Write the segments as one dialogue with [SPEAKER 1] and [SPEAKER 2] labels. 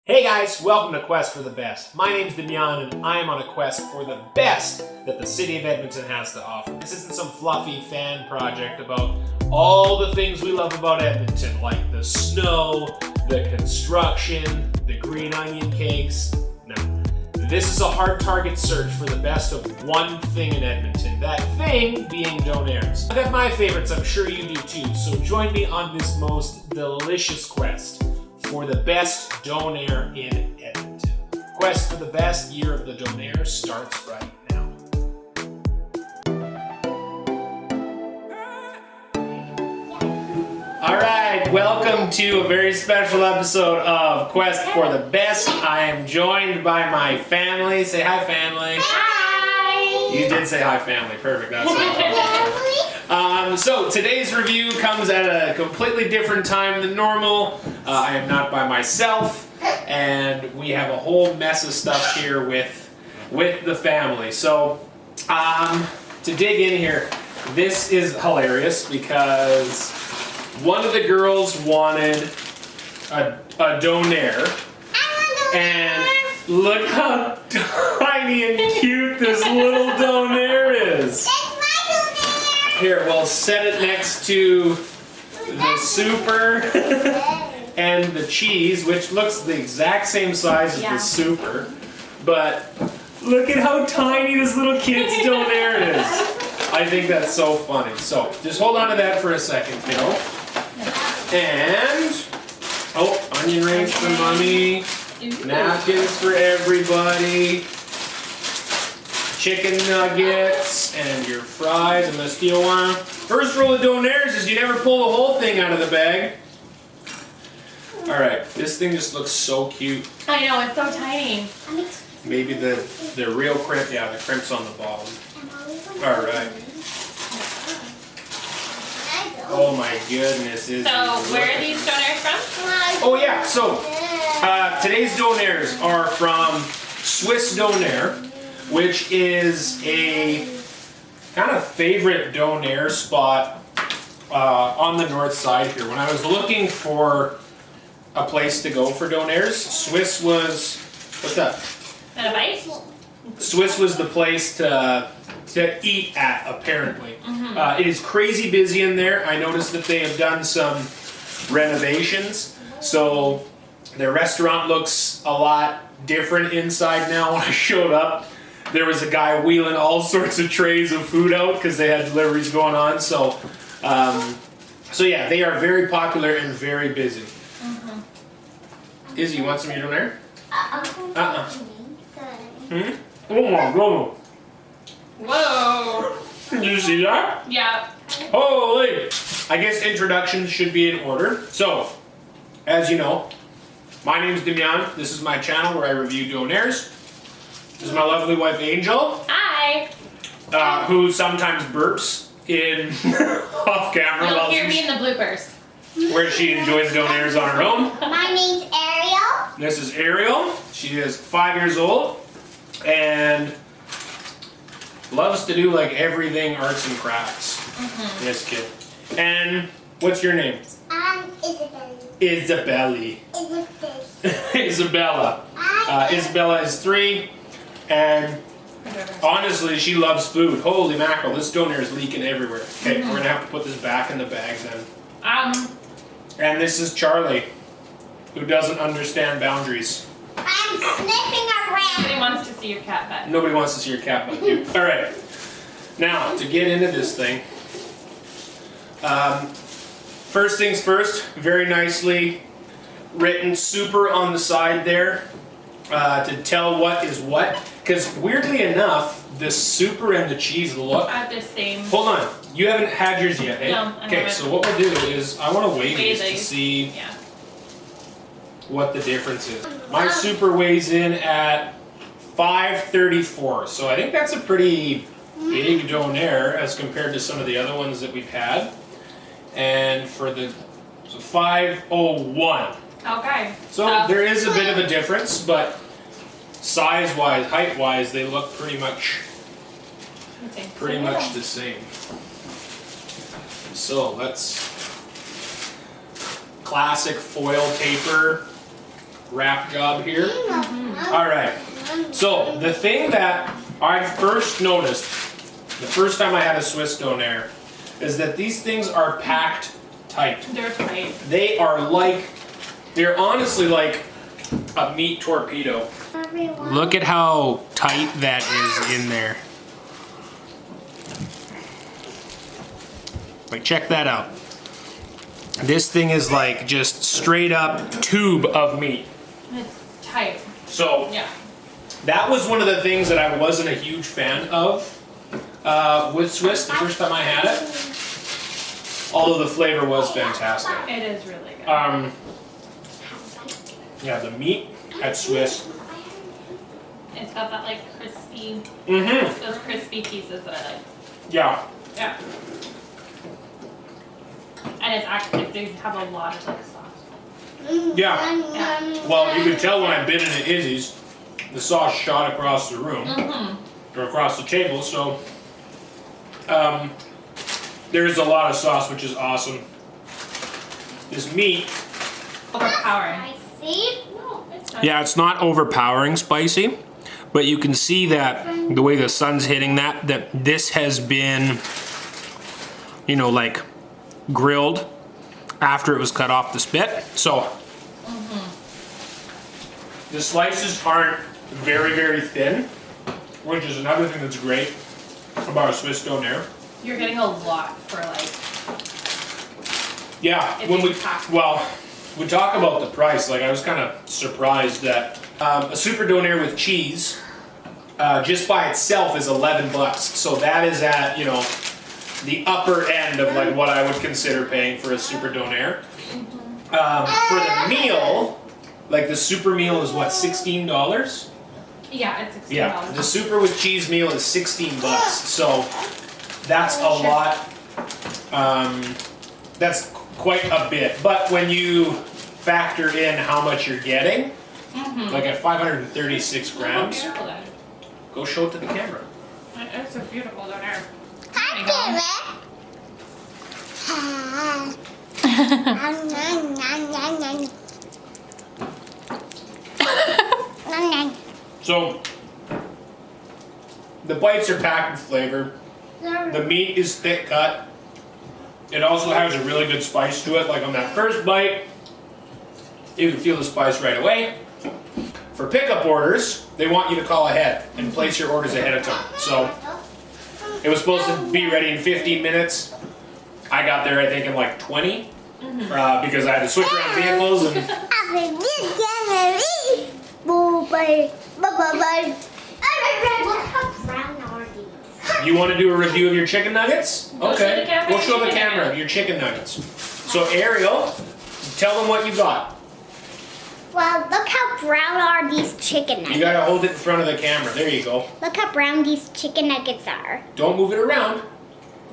[SPEAKER 1] Hey guys, welcome to Quest for the Best. My name's Demyan and I am on a quest for the best that the city of Edmonton has to offer. This isn't some fluffy fan project about all the things we love about Edmonton, like the snow, the construction, the green onion cakes. No. This is a hard target search for the best of one thing in Edmonton, that thing being donairs. I've got my favorites, I'm sure you do too, so join me on this most delicious quest for the best donair in Edmonton. Quest for the best year of the donair starts right now. Alright, welcome to a very special episode of Quest for the Best. I am joined by my family. Say hi, family.
[SPEAKER 2] Hi!
[SPEAKER 1] You did say hi, family. Perfect. That's what so today's review comes at a completely different time than normal. I am not by myself, and we have a whole mess of stuff here with the family. So to dig in here, this is hilarious because one of the girls wanted a donair, and look how tiny and cute this little donair is. Here, we'll set it next to the super and the cheese, which looks the exact same size as the super. But look at how tiny this little kid's donair is. I think that's so funny. So just hold on to that for a second, kiddo. And, onion rings for mommy, napkins for everybody, chicken nuggets, and your fries. I'm gonna steal one. First rule of donairs is you never pull the whole thing out of the bag. Alright, this thing just looks so cute.
[SPEAKER 2] I know, it's so tiny.
[SPEAKER 1] Maybe the real crimp, yeah, the crimp's on the bottom. Alright. Oh my goodness.
[SPEAKER 2] So, where are these donairs from?
[SPEAKER 1] Oh yeah, so today's donairs are from Swiss Donair, which is a kind of favorite donair spot on the north side here. When I was looking for a place to go for donairs, Swiss was, what's that?
[SPEAKER 2] That a bite?
[SPEAKER 1] Swiss was the place to eat at, apparently. It is crazy busy in there. I noticed that they have done some renovations, so their restaurant looks a lot different inside now. When I showed up, there was a guy wheeling all sorts of trays of food out because they had deliveries going on. So, so yeah, they are very popular and very busy. Izzy, you want some of your donair? Oh my god.
[SPEAKER 2] Whoa!
[SPEAKER 1] Did you see that?
[SPEAKER 2] Yeah.
[SPEAKER 1] Holy! I guess introductions should be in order. So, as you know, my name's Demyan. This is my channel where I review donairs. This is my lovely wife, Angel.
[SPEAKER 2] Hi!
[SPEAKER 1] Who sometimes burps in off camera
[SPEAKER 2] You'll hear me in the bloopers.
[SPEAKER 1] where she enjoys donairs on her own.
[SPEAKER 3] My name's Ariel.
[SPEAKER 1] This is Ariel. She is 5 years old and loves to do like everything arts and crafts. This kid. And what's your name?
[SPEAKER 3] Isabella.
[SPEAKER 1] Isabella. Isabella is 3, and honestly, she loves food. Holy mackerel, this donair is leaking everywhere. Okay, we're gonna have to put this back in the bag then. And this is Charlie, who doesn't understand boundaries.
[SPEAKER 3] I'm sniffing around.
[SPEAKER 2] Nobody wants to see your cat butt.
[SPEAKER 1] Nobody wants to see your cat but you. All right, now to get into this thing. First things first, very nicely written super on the side there to tell what is what. Because weirdly enough, the super and the cheese look.
[SPEAKER 2] At the same.
[SPEAKER 1] Hold on, you haven't had yours yet, eh?
[SPEAKER 2] No, I
[SPEAKER 1] okay,
[SPEAKER 2] haven't.
[SPEAKER 1] so what we'll do is I want to weigh these to
[SPEAKER 2] these.
[SPEAKER 1] see
[SPEAKER 2] Yeah.
[SPEAKER 1] what the difference is. My super weighs in at 534, so I think that's a pretty big donair as compared to some of the other ones that we've had. And for the 501.
[SPEAKER 2] Okay.
[SPEAKER 1] So there is a bit of a difference, but size-wise, height-wise, they look pretty much the same. So let's classic foil paper wrap job here. All right. So the thing that I first noticed, the first time I had a Swiss Donair, is that these things are packed tight.
[SPEAKER 2] They're tight.
[SPEAKER 1] They are like, they're honestly like a meat torpedo. Look at how tight that is in there. Like, check that out. This thing is like just straight up tube of meat.
[SPEAKER 2] It's tight.
[SPEAKER 1] So
[SPEAKER 2] Yeah.
[SPEAKER 1] that was one of the things that I wasn't a huge fan of with Swiss the first time I had it. Although the flavor was fantastic.
[SPEAKER 2] It is really good.
[SPEAKER 1] Yeah, the meat at Swiss.
[SPEAKER 2] It's got that like crispy,
[SPEAKER 1] Mm-hmm.
[SPEAKER 2] those crispy pieces that I like.
[SPEAKER 1] Yeah.
[SPEAKER 2] Yeah. And it's actually, they have a lot of like sauce.
[SPEAKER 1] Yeah. Well, you could tell when I bit into Izzy's, the sauce shot across the room or across the table. So there's a lot of sauce, which is awesome. This meat.
[SPEAKER 2] Overpowering.
[SPEAKER 3] See?
[SPEAKER 2] No, it's not.
[SPEAKER 1] Yeah, it's not overpowering spicy, but you can see that the way the sun's hitting that this has been, you know, like grilled after it was cut off the spit. So the slices aren't very, very thin, which is another thing that's great about a Swiss Donair.
[SPEAKER 2] You're getting a lot for like,
[SPEAKER 1] Yeah,
[SPEAKER 2] If
[SPEAKER 1] when
[SPEAKER 2] you
[SPEAKER 1] we
[SPEAKER 2] pack-
[SPEAKER 1] we talk about the price, like I was kind of surprised that a Super Donair with cheese just by itself is $11. So that is at, you know, the upper end of like what I would consider paying for a Super Donair. For the meal, like the super meal is what, $16?
[SPEAKER 2] yeah, it's $16.
[SPEAKER 1] Yeah, the super with cheese meal is $16. So that's a lot. That's quite a bit. But when you factor in how much you're getting, like at 536
[SPEAKER 2] Oh,
[SPEAKER 1] grams,
[SPEAKER 2] beautiful that.
[SPEAKER 1] go show it to the camera.
[SPEAKER 2] It's a beautiful donair.
[SPEAKER 1] So the bites are packed with flavor. The meat is thick cut. It also has a really good spice to it. Like on that first bite, you can feel the spice right away. For pickup orders, they want you to call ahead and place your orders ahead of time. So it was supposed to be ready in 15 minutes. I got there, I think, in like 20 because I had to switch around vehicles. And you want to do a review of your chicken nuggets?
[SPEAKER 2] Go show the camera
[SPEAKER 1] We'll show the
[SPEAKER 2] your chicken
[SPEAKER 1] camera of
[SPEAKER 2] nuggets.
[SPEAKER 1] your chicken nuggets. So Ariel, tell them what you got.
[SPEAKER 3] Well, look how brown are these chicken nuggets.
[SPEAKER 1] You gotta hold it in front of the camera. There you go.
[SPEAKER 3] Look how brown these chicken nuggets are.
[SPEAKER 1] Don't move it around.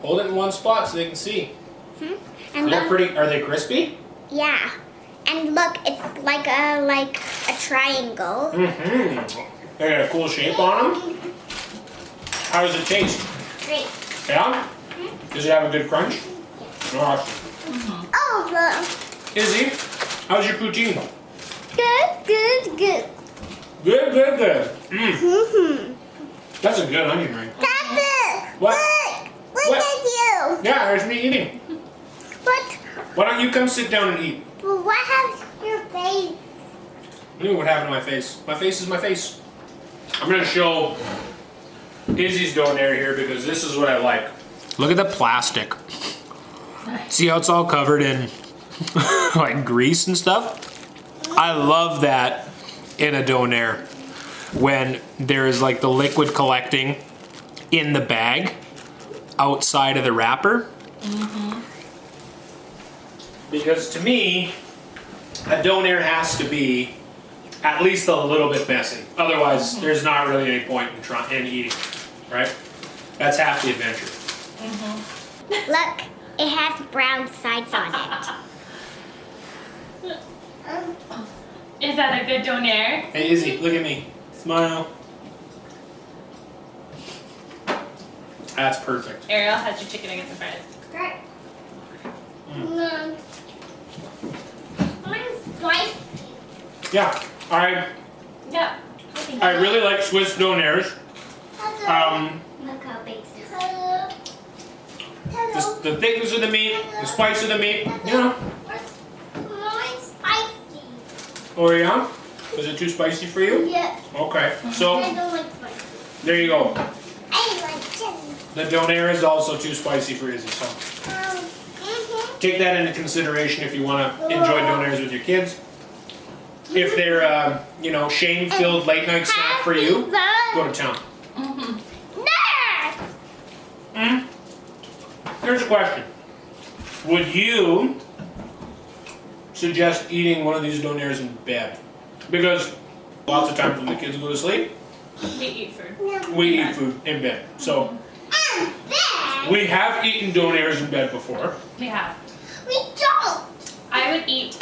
[SPEAKER 1] Hold it in one spot so they can see.
[SPEAKER 3] And
[SPEAKER 1] They're
[SPEAKER 3] look,
[SPEAKER 1] pretty. Are they crispy?
[SPEAKER 3] yeah. And look, it's like a triangle.
[SPEAKER 1] Mm-hmm. They got a cool shape on them. How does it taste?
[SPEAKER 3] Great.
[SPEAKER 1] Yeah? Does it have a good crunch? Awesome.
[SPEAKER 3] Oh,
[SPEAKER 1] Izzy, how's your poutine?
[SPEAKER 3] good.
[SPEAKER 1] Good, good, good. Mm. That's a good onion ring.
[SPEAKER 3] Papa,
[SPEAKER 1] What?
[SPEAKER 3] look
[SPEAKER 1] What?
[SPEAKER 3] at you.
[SPEAKER 1] Yeah, there's me eating.
[SPEAKER 3] What?
[SPEAKER 1] Why don't you come sit down and eat?
[SPEAKER 3] What has your face?
[SPEAKER 1] I knew what happened to my face. My face is my face. I'm gonna show Izzy's donair here because this is what I like. Look at the plastic. See how it's all covered in like grease and stuff? I love that in a donair when there is like the liquid collecting in the bag outside of the wrapper. Because to me, a donair has to be at least a little bit messy. Otherwise, there's not really any point in eating, right? That's half the adventure.
[SPEAKER 3] Look, it has brown sides on it.
[SPEAKER 2] Is that a good donair?
[SPEAKER 1] Hey Izzy, look at me. Smile. That's perfect.
[SPEAKER 2] Ariel has your chicken nuggets and fries.
[SPEAKER 3] Great. Mine's spicy.
[SPEAKER 1] Yeah,
[SPEAKER 2] Yeah.
[SPEAKER 1] I really like Swiss Donairs.
[SPEAKER 3] Look how big this is. Hello.
[SPEAKER 1] The thickness of the meat, the spice of the meat, you know.
[SPEAKER 3] Mine's spicy.
[SPEAKER 1] Oh yeah? Was it too spicy for you?
[SPEAKER 3] Yeah.
[SPEAKER 1] Okay, so
[SPEAKER 3] I don't like spicy.
[SPEAKER 1] there you go.
[SPEAKER 3] I like chili.
[SPEAKER 1] The Donair is also too spicy for Izzy, so take that into consideration if you want to enjoy Donairs with your kids. If they're, you know, shame-filled late-night snack for you, go to town. Here's a question. Would you suggest eating one of these Donairs in bed? Because lots of times when the kids go to sleep,
[SPEAKER 2] We eat food.
[SPEAKER 1] we eat food in bed. So we have eaten Donairs in bed before.
[SPEAKER 2] We have.
[SPEAKER 3] We don't.
[SPEAKER 2] I would eat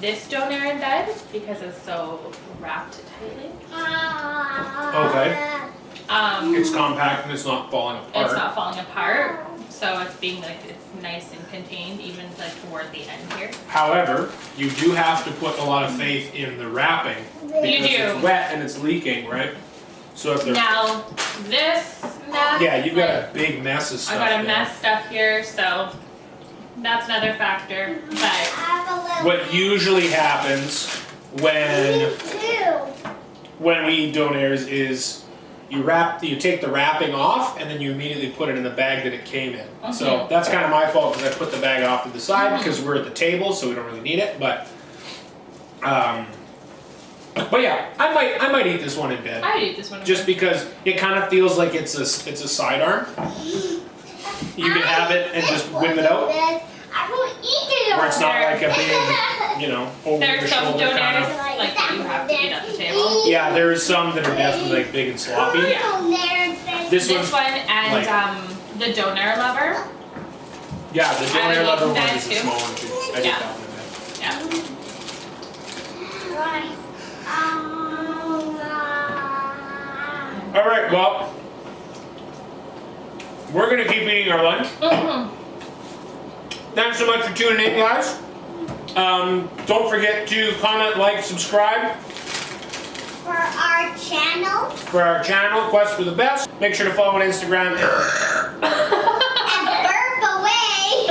[SPEAKER 2] this donair in bed because it's so wrapped tightly.
[SPEAKER 1] Okay.
[SPEAKER 2] Um,
[SPEAKER 1] It's compact and it's not falling apart.
[SPEAKER 2] it's not falling apart, so it's being like it's nice and contained, even like toward the end here.
[SPEAKER 1] However, you do have to put a lot of faith in the wrapping because
[SPEAKER 2] You do.
[SPEAKER 1] it's wet and it's leaking, right? So if they're
[SPEAKER 2] Now this mess.
[SPEAKER 1] yeah, you've got
[SPEAKER 2] like,
[SPEAKER 1] a big mess of
[SPEAKER 2] I
[SPEAKER 1] stuff.
[SPEAKER 2] got a
[SPEAKER 1] there.
[SPEAKER 2] mess stuff here, so that's another factor. But
[SPEAKER 1] What usually happens when we eat Donairs is you take the wrapping off and then you immediately put it in the bag that it came in. So that's kind of my fault because I put the bag off to the side because we're at the table, so we don't really need it. But yeah, I might eat this one in bed
[SPEAKER 2] I would eat this one.
[SPEAKER 1] just because it kind of feels like it's a sidearm. You can have it and just whip it out,
[SPEAKER 3] I won't eat it.
[SPEAKER 1] where it's not like a big, you know, over the
[SPEAKER 2] There's some
[SPEAKER 1] shoulder kind
[SPEAKER 2] donairs
[SPEAKER 1] of.
[SPEAKER 2] like that you have to eat at the table.
[SPEAKER 1] Yeah, there's some that are definitely like big and sloppy. This
[SPEAKER 2] This
[SPEAKER 1] one's
[SPEAKER 2] one and
[SPEAKER 1] like-
[SPEAKER 2] the donair lover.
[SPEAKER 1] yeah, the
[SPEAKER 2] I
[SPEAKER 1] Donair
[SPEAKER 2] would
[SPEAKER 1] leather
[SPEAKER 2] eat
[SPEAKER 1] one
[SPEAKER 2] that
[SPEAKER 1] is a
[SPEAKER 2] too.
[SPEAKER 1] small one too. I did
[SPEAKER 2] Yeah.
[SPEAKER 1] that one in bed.
[SPEAKER 2] Yeah.
[SPEAKER 1] All right, well, we're gonna keep eating our lunch. Thanks so much for tuning in, guys. Don't forget to comment, like, subscribe
[SPEAKER 3] For our channel.
[SPEAKER 1] for our channel, Quest for the Best. Make sure to follow on Instagram
[SPEAKER 3] And burp away.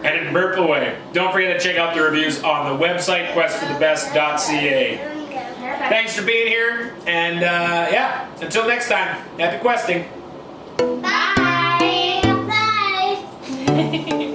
[SPEAKER 1] and burp away. Don't forget to check out the reviews on the website, questforthebest.ca. Thanks for being here, and yeah, until next time, happy questing.
[SPEAKER 3] Bye. Bye.